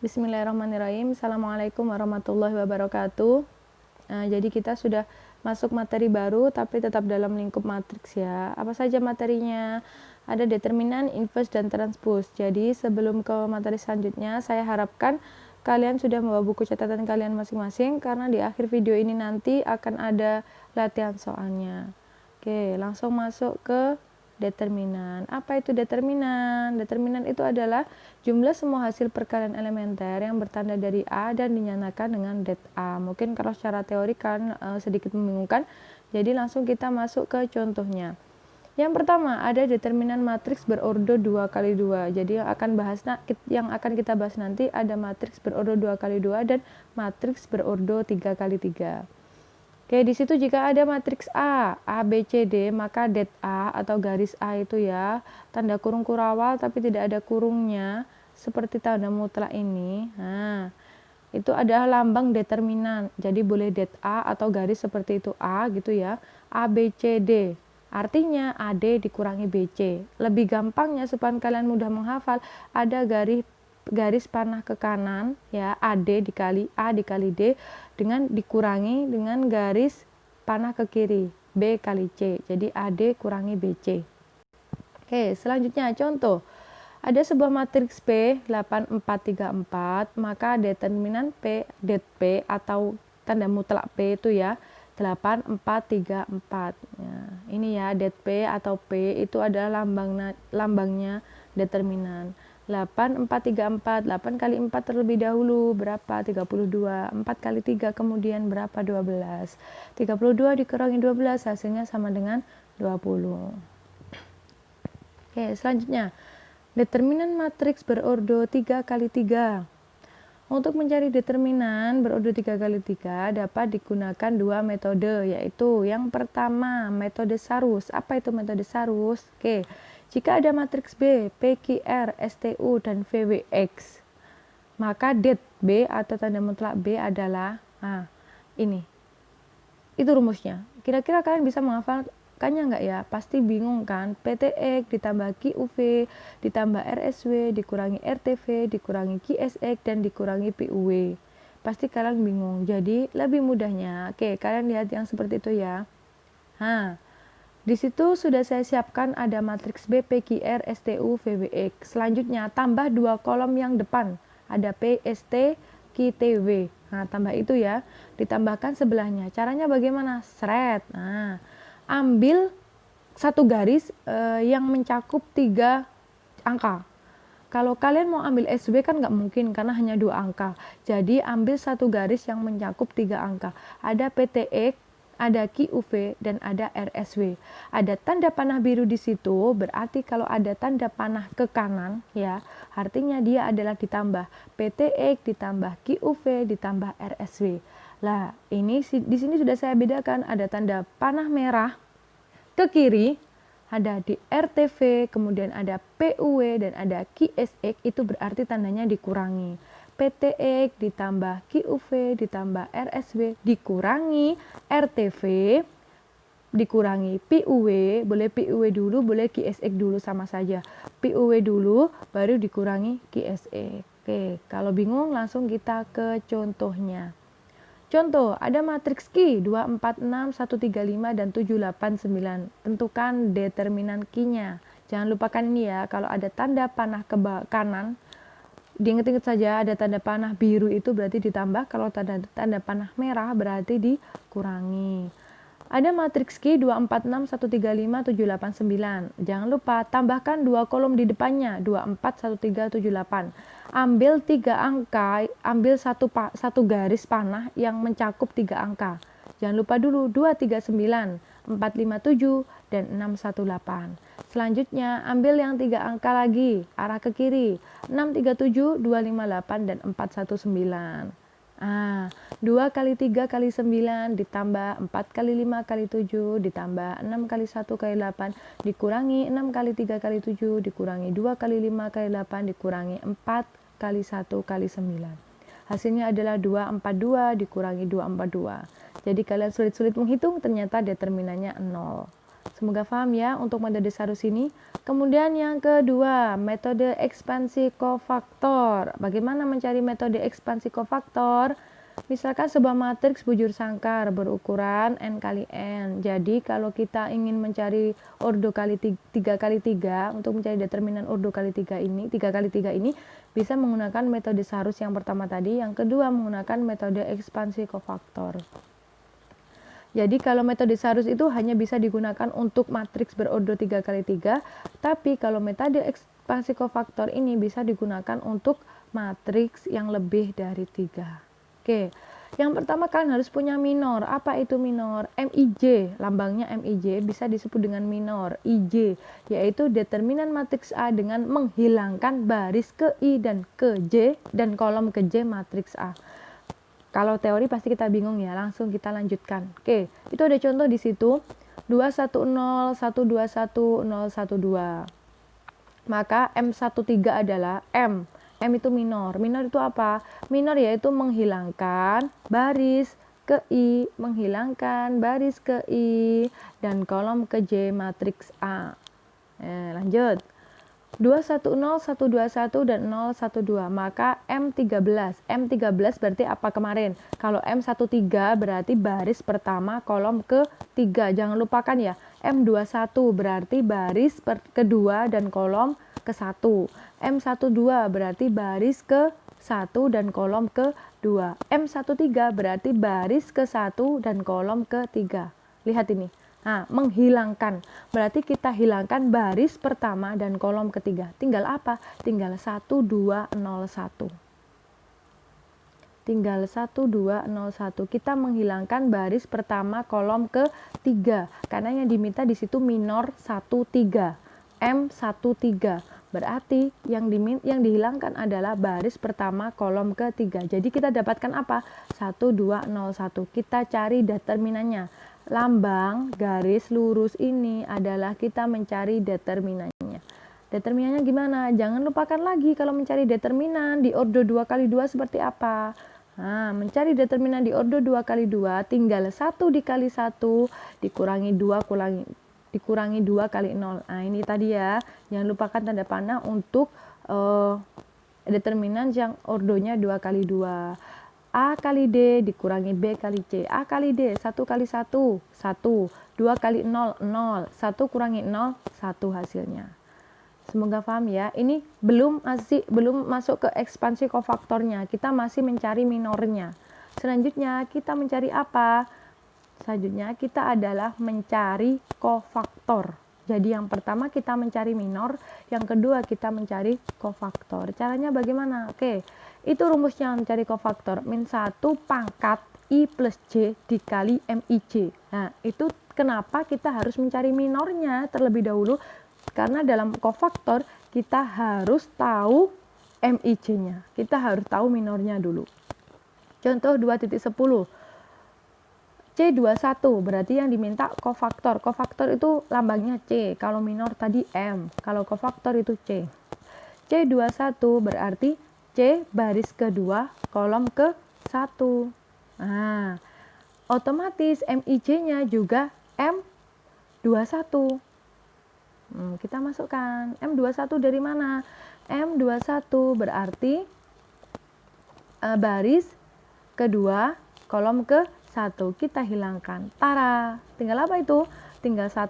Bismillahirrahmanirrahim. Assalamualaikum warahmatullahi wabarakatuh. Jadi kita sudah masuk materi baru tapi tetap dalam lingkup matriks ya. Apa saja materinya? Ada determinan, inverse, dan transpose. Jadi sebelum ke materi selanjutnya, saya harapkan kalian sudah membawa buku catatan kalian masing-masing karena di akhir video ini nanti akan ada latihan soalnya. Oke, langsung masuk ke determinan. Apa itu determinan? Determinan itu adalah jumlah semua hasil perkalian elementer yang bertanda dari A dan dinyatakan dengan det A. Mungkin kalau secara teori kan sedikit membingungkan. Jadi langsung kita masuk ke contohnya. Yang pertama ada determinan matriks berordo 2x2. Jadi yang akan kita bahas nanti ada matriks berordo 2x2 dan matriks berordo 3x3. Oke, di situ jika ada matriks A, B, C, D, maka det A atau garis A itu ya, tanda kurung kurawal tapi tidak ada kurungnya, seperti tanda mutlak ini. Nah, itu adalah lambang determinan. Jadi boleh det A atau garis seperti itu A gitu ya. A, B, C, D. Artinya AD dikurangi BC. Lebih gampangnya supaya kalian mudah menghafal, ada garis panah ke kanan ya, AD dikali A dikali D dengan dikurangi dengan garis panah ke kiri B kali C. Jadi AD kurangi BC. Oke, selanjutnya contoh. Ada sebuah matriks P 8 4 3 4, maka determinan P det P atau tanda mutlak P itu ya 8 4 3 4. Ya, ini ya det P atau P itu adalah lambangnya determinan. 8 4 3 4, 8 kali 4 terlebih dahulu berapa? 32. 4 kali 3 kemudian berapa? 12. 32 dikurangi 12 hasilnya sama dengan 20. Oke, selanjutnya determinan matriks berordo 3x3. Untuk mencari determinan berordo 3x3 dapat digunakan dua metode, yaitu yang pertama metode Sarus. Apa itu metode Sarus? Oke, jika ada matriks B, PQR, STU, dan VWX, maka det B atau tanda mutlak B adalah ini. Itu rumusnya. Kira-kira kalian bisa menghafalkannya nggak ya? Pasti bingung kan? PTX ditambah QV ditambah RSW dikurangi RTV dikurangi QSX dan dikurangi PUW. Pasti kalian bingung. Jadi lebih mudahnya, oke, kalian lihat yang seperti itu ya. Di situ sudah saya siapkan ada matriks B, PQR, STU, VWX. Selanjutnya tambah dua kolom yang depan. Ada P, ST, QTW. Nah, tambah itu ya. Ditambahkan sebelahnya. Caranya bagaimana? Seret. Nah, ambil satu garis yang mencakup 3 angka. Kalau kalian mau ambil SW kan nggak mungkin karena hanya 2 angka. Jadi ambil satu garis yang mencakup 3 angka. Ada PTX, ada QV, dan ada RSW. Ada tanda panah biru di situ, berarti kalau ada tanda panah ke kanan, ya, artinya dia adalah ditambah PTX ditambah QV ditambah RSW. Lah, ini di sini sudah saya bedakan, ada tanda panah merah ke kiri, ada di RTV, kemudian ada PUW dan ada QSX, itu berarti tandanya dikurangi. PTX ditambah QV ditambah RSW dikurangi RTV dikurangi PUW, boleh PUW dulu, boleh QSX dulu, sama saja. PUW dulu baru dikurangi QSX. Oke, kalau bingung langsung kita ke contohnya. Contoh, ada matriks Q 2 4 6 1 3 5 dan 7 8 9. Tentukan determinan Q-nya. Jangan lupakan ini ya, kalau ada tanda panah ke kanan, diingat-ingat saja ada tanda panah biru itu berarti ditambah, kalau tanda panah merah berarti dikurangi. Ada matriks Q 2 4 6 1 3 5 7 8 9. Jangan lupa tambahkan 2 kolom di depannya 2 4 1 3 7 8. Ambil 3 angka, ambil satu garis panah yang mencakup 3 angka. Jangan lupa dulu 2 3 9, 4 5 7 dan 6 1 8. Selanjutnya ambil yang 3 angka lagi, arah ke kiri. 6 3 7, 2 5 8 dan 4 1 9. 2 kali 3 kali 9 ditambah 4 kali 5 kali 7 ditambah 6 kali 1 kali 8 dikurangi 6 kali 3 kali 7 dikurangi 2 kali 5 kali 8 dikurangi 4 kali 1 kali 9. Hasilnya adalah 242 dikurangi 242. Jadi kalian sulit-sulit menghitung, ternyata determinannya 0. Semoga paham ya untuk metode Sarus ini. Kemudian yang kedua, metode ekspansi kofaktor. Bagaimana mencari metode ekspansi kofaktor? Misalkan sebuah matriks bujur sangkar berukuran n kali n. Jadi kalau kita ingin mencari ordo kali 3 kali 3 untuk mencari determinan ordo kali 3 ini, 3 kali 3 ini bisa menggunakan metode Sarus yang pertama tadi, yang kedua menggunakan metode ekspansi kofaktor. Jadi kalau metode Sarus itu hanya bisa digunakan untuk matriks berordo 3 kali 3, tapi kalau metode ekspansi kofaktor ini bisa digunakan untuk matriks yang lebih dari 3. Oke, yang pertama kalian harus punya minor. Apa itu minor? MIJ, lambangnya MIJ bisa disebut dengan minor. IJ, yaitu determinan matriks A dengan menghilangkan baris ke I dan ke J dan kolom ke J matriks A. Kalau teori pasti kita bingung ya, langsung kita lanjutkan. Oke, itu ada contoh di situ. 210, 121, 012. Maka M13 adalah M itu minor. Minor itu apa? Minor yaitu menghilangkan baris ke I, menghilangkan baris ke I, dan kolom ke J matriks A. Lanjut. 210, 121, dan 012. Maka M13. M13 berarti apa kemarin? Kalau M13 berarti baris pertama kolom ke-3. Jangan lupakan ya. M21 berarti baris kedua dan kolom ke-1. M12 berarti baris ke-1 dan kolom ke-2. M13 berarti baris ke-1 dan kolom ke-3. Lihat ini. Nah, menghilangkan. Berarti kita hilangkan baris pertama dan kolom ketiga. Tinggal apa? Tinggal 1, 2, 0, 1. Tinggal 1, 2, 0, 1. Kita menghilangkan baris pertama kolom ketiga. Karena yang diminta di situ minor 1, 3. M13. Berarti yang dihilangkan adalah baris pertama kolom ketiga. Jadi kita dapatkan apa? 1, 2, 0, 1. Kita cari determinannya. Lambang garis lurus ini adalah kita mencari determinannya. Determinannya gimana? Jangan lupakan lagi kalau mencari determinan di ordo 2 kali 2 seperti apa. Nah, mencari determinan di ordo 2 kali 2 tinggal 1 dikali 1 dikurangi 2 kali 0. Nah, ini tadi ya. Jangan lupakan tanda panah untuk determinan yang ordonya 2 kali 2. A kali D dikurangi B kali C. A kali D, 1 kali 1, 1. 2 kali 0, 0. 1 kurangi 0, 1 hasilnya. Semoga paham ya. Ini belum masuk ke ekspansi kofaktornya. Kita masih mencari minornya. Selanjutnya kita mencari apa? Selanjutnya kita adalah mencari kofaktor. Jadi yang pertama kita mencari minor, yang kedua kita mencari kofaktor. Caranya bagaimana? Oke, itu rumusnya mencari kofaktor. Min 1 pangkat I plus J dikali MIJ. Nah, itu kenapa kita harus mencari minornya terlebih dahulu? Karena dalam kofaktor kita harus tahu MIJ-nya. Kita harus tahu minornya dulu. Contoh 2.10. C21 berarti yang diminta kofaktor. Kofaktor itu lambangnya C. Kalau minor tadi M. Kalau kofaktor itu C. C21 berarti C baris kedua kolom ke-1. Nah, otomatis MIJ-nya juga M21. Kita masukkan. M21 dari mana? M21 berarti baris kedua kolom ke-1. Kita hilangkan. Tara. Tinggal apa itu? Tinggal 10,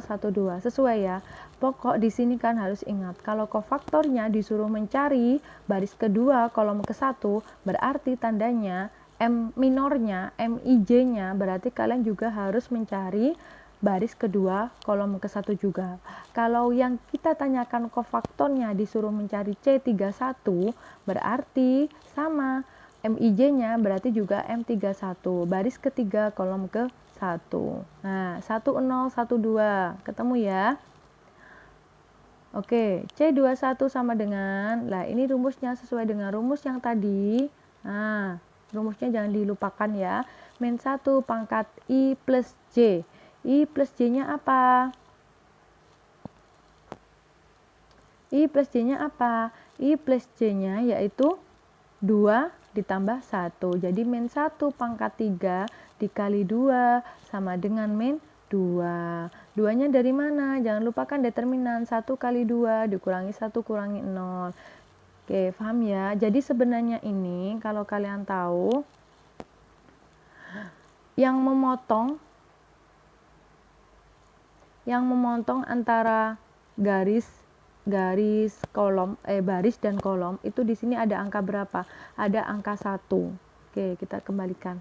12. Sesuai ya. Pokok di sini kan harus ingat. Kalau kofaktornya disuruh mencari baris kedua kolom ke-1, berarti tandanya M minornya, MIJ-nya, berarti kalian juga harus mencari baris kedua kolom ke-1 juga. Kalau yang kita tanyakan kofaktornya disuruh mencari C31, berarti sama. MIJ-nya berarti juga M31, baris ketiga kolom ke-1. Nah, 10, 12, ketemu ya? Oke, C21 sama dengan, lah ini rumusnya sesuai dengan rumus yang tadi. Nah, rumusnya jangan dilupakan ya. Min 1 pangkat I plus J. I plus J-nya apa? I plus J-nya apa? I plus J-nya yaitu 2 ditambah 1. Jadi min 1 pangkat 3 dikali 2 sama dengan min 2. 2-nya dari mana? Jangan lupakan determinan 1 kali 2 dikurangi 1 kurangi 0. Oke, paham ya? Jadi sebenarnya ini kalau kalian tahu, yang memotong antara baris dan kolom itu di sini ada angka berapa? Ada angka 1. Oke, kita kembalikan.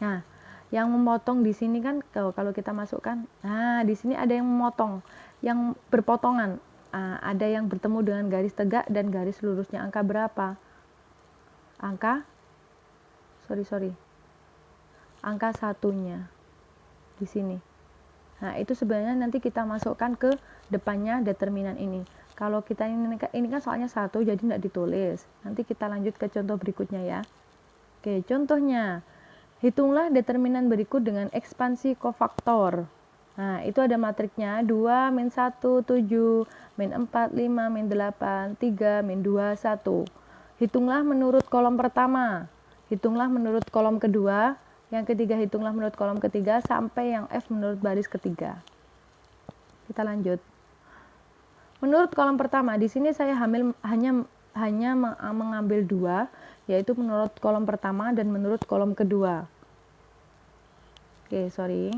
Nah, yang memotong di sini kan kalau kita masukkan, nah di sini ada yang memotong, yang berpotongan. Ada yang bertemu dengan garis tegak dan garis lurusnya. Angka berapa? Angka angka 1-nya di sini. Nah, itu sebenarnya nanti kita masukkan ke depannya determinan ini. Kalau kita ini kan soalnya 1, jadi tidak ditulis. Nanti kita lanjut ke contoh berikutnya ya. Oke, contohnya. Hitunglah determinan berikut dengan ekspansi kofaktor. Nah, itu ada matriknya 2, min 1, 7, min 4, 5, min 8, 3, min 2, 1. Hitunglah menurut kolom pertama. Hitunglah menurut kolom kedua. Yang ketiga, hitunglah menurut kolom ketiga sampai yang F menurut baris ketiga. Kita lanjut. Menurut kolom pertama, di sini saya hanya mengambil 2, yaitu menurut kolom pertama dan menurut kolom kedua. Oke, sorry.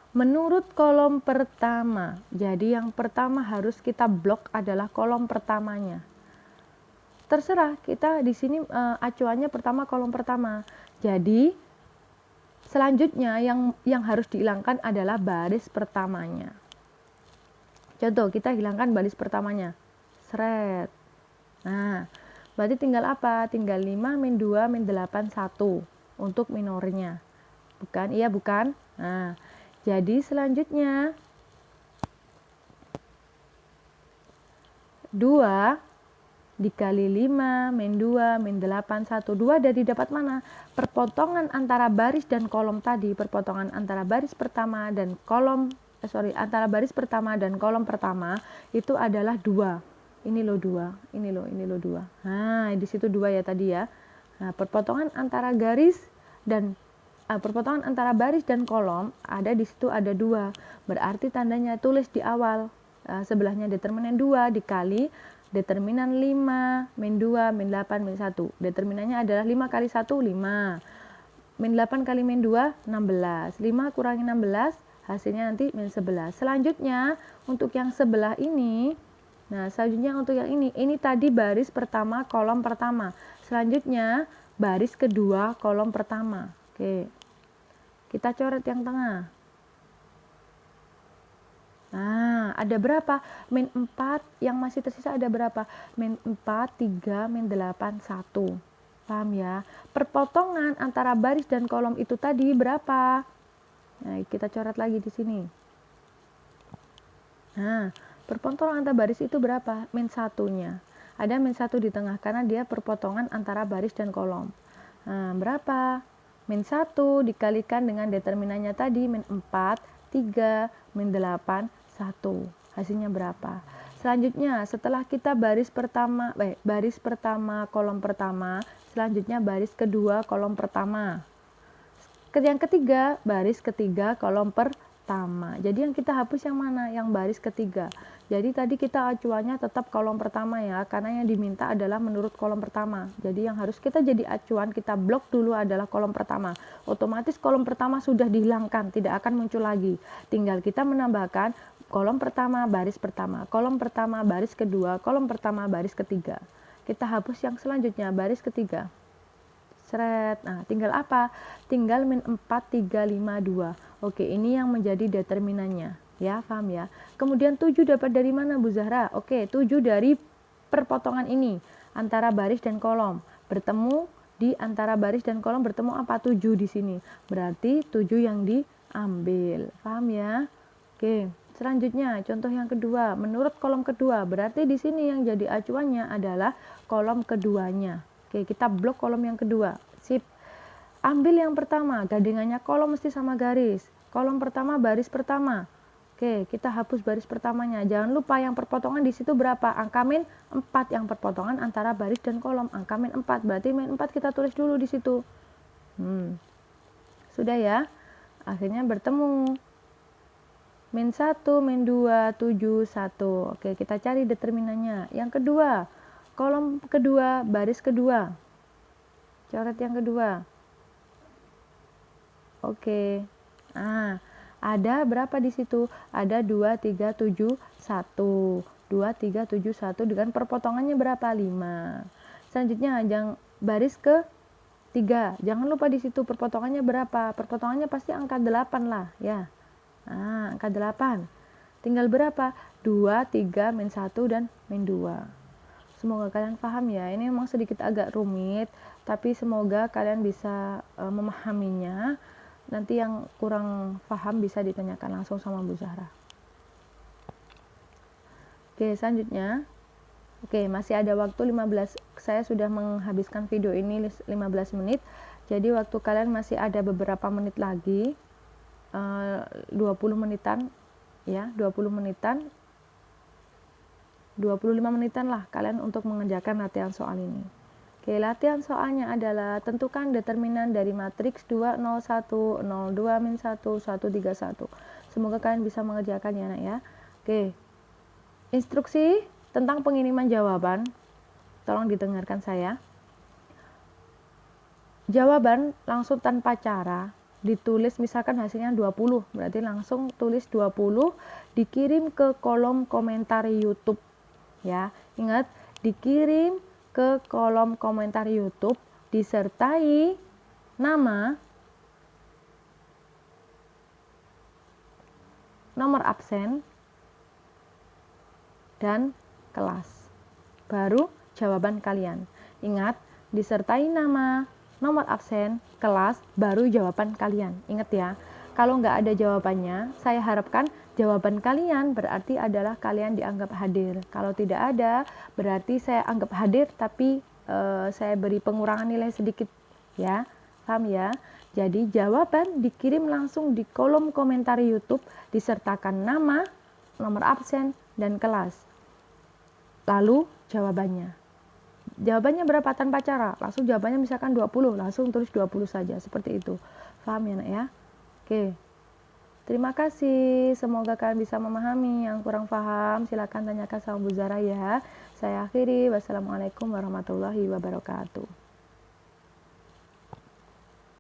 Menurut kolom pertama, jadi yang pertama harus kita blok adalah kolom pertamanya. Terserah, kita di sini acuannya pertama kolom pertama. Jadi selanjutnya yang harus dihilangkan adalah baris pertamanya. Contoh, kita hilangkan baris pertamanya. Seret. Nah, berarti tinggal apa? Tinggal 5 min 2 min 8 1 untuk minornya. Bukan? Iya, bukan? Nah, jadi selanjutnya 2 dikali 5 min 2 min 8 1. 2 dari dapat mana? Perpotongan antara baris dan kolom tadi, perpotongan antara baris pertama dan kolom antara baris pertama dan kolom pertama itu adalah 2. Ini loh 2, ini loh 2. Nah, di situ 2 ya tadi ya. Nah, perpotongan antara baris dan kolom ada di situ ada 2. Berarti tandanya tulis di awal. Sebelahnya determinan 2 dikali determinan 5 min 2 min 8 min 1. Determinannya adalah 5 kali 1 5. Min 8 kali min 2 16. 5 kurangi 16 hasilnya nanti min 11. Selanjutnya untuk yang sebelah ini, untuk yang ini tadi baris pertama kolom pertama. Selanjutnya baris kedua kolom pertama. Oke. Kita coret yang tengah. Nah, ada berapa? Min 4, yang masih tersisa ada berapa? Min 4, 3, min 8, 1. Paham ya? Perpotongan antara baris dan kolom itu tadi berapa? Nah, kita coret lagi di sini. Nah, perpotongan antara baris itu berapa? Min 1-nya. Ada min 1 di tengah karena dia perpotongan antara baris dan kolom. Nah, berapa? Min 1 dikalikan dengan determinannya tadi, min 4, 3, min 8, 1. Hasilnya berapa? Selanjutnya, setelah kita baris pertama kolom pertama, selanjutnya baris kedua kolom pertama. Yang ketiga, baris ketiga kolom pertama. Jadi yang kita hapus yang mana? Yang baris ketiga. Jadi tadi kita acuannya tetap kolom pertama ya, karena yang diminta adalah menurut kolom pertama. Jadi yang harus kita jadi acuan, kita blok dulu adalah kolom pertama. Otomatis kolom pertama sudah dihilangkan, tidak akan muncul lagi. Tinggal kita menambahkan kolom pertama, baris pertama, kolom pertama, baris kedua, kolom pertama, baris ketiga. Kita hapus yang selanjutnya, baris ketiga. Seret. Nah, tinggal apa? Tinggal min 4, 3, 5, 2. Oke, ini yang menjadi determinannya. Ya, paham ya? Kemudian 7 dapat dari mana, Bu Zahra? Oke, 7 dari perpotongan ini. Antara baris dan kolom. Bertemu di antara baris dan kolom bertemu apa? 7 di sini. Berarti 7 yang diambil. Paham ya? Oke. Selanjutnya, contoh yang kedua. Menurut kolom kedua, berarti di sini yang jadi acuannya adalah kolom keduanya. Oke, kita blok kolom yang kedua. Sip. Ambil yang pertama, gadingannya kolom mesti sama garis. Kolom pertama, baris pertama. Oke, kita hapus baris pertamanya. Jangan lupa yang perpotongan di situ berapa? Angka min 4 yang perpotongan antara baris dan kolom. Angka min 4, berarti min 4 kita tulis dulu di situ. Sudah ya? Akhirnya bertemu. Min 1, min 2, 7, 1. Oke, kita cari determinannya. Yang kedua, kolom kedua, baris kedua. Coret yang kedua. Oke. Nah, ada berapa di situ? Ada 2, 3, 7, 1. 2, 3, 7, 1 dengan perpotongannya berapa? 5. Selanjutnya, baris ke 3. Jangan lupa di situ perpotongannya berapa? Perpotongannya pasti angka 8 lah, ya. Nah, angka 8. Tinggal berapa? 2, 3, min 1, dan min 2. Semoga kalian paham ya. Ini memang sedikit agak rumit, tapi semoga kalian bisa memahaminya. Nanti yang kurang paham bisa ditanyakan langsung sama Bu Zahra. Oke, selanjutnya. Oke, masih ada waktu 15. Saya sudah menghabiskan video ini 15 menit. Jadi waktu kalian masih ada beberapa menit lagi. 20 menitan ya, 20 menitan, 25 menitan lah kalian untuk mengerjakan latihan soal ini. Oke, latihan soalnya adalah tentukan determinan dari matriks 2, 0, 1, 0, 2, min 1, 1, 3, 1. Semoga kalian bisa mengerjakannya, anak ya. Oke, instruksi tentang pengiriman jawaban, tolong didengarkan saya. Jawaban langsung tanpa cara ditulis, misalkan hasilnya 20, berarti langsung tulis 20, dikirim ke kolom komentar YouTube ya. Ingat, dikirim ke kolom komentar YouTube disertai nama, nomor absen, dan kelas. Baru jawaban kalian. Ingat, disertai nama, nomor absen, kelas, baru jawaban kalian. Ingat ya, kalau nggak ada jawabannya, saya harapkan jawaban kalian berarti adalah kalian dianggap hadir. Kalau tidak ada, berarti saya anggap hadir, tapi saya beri pengurangan nilai sedikit ya. Paham ya? Jadi jawaban dikirim langsung di kolom komentar YouTube disertakan nama, nomor absen, dan kelas. Lalu jawabannya. Jawabannya berapa tanpa cara? Langsung jawabannya misalkan 20, langsung tulis 20 saja, seperti itu. Paham ya, Nak ya? Oke. Terima kasih. Semoga kalian bisa memahami. Yang kurang paham silakan tanyakan sama Bu Zahra ya. Saya akhiri. Wassalamualaikum warahmatullahi wabarakatuh.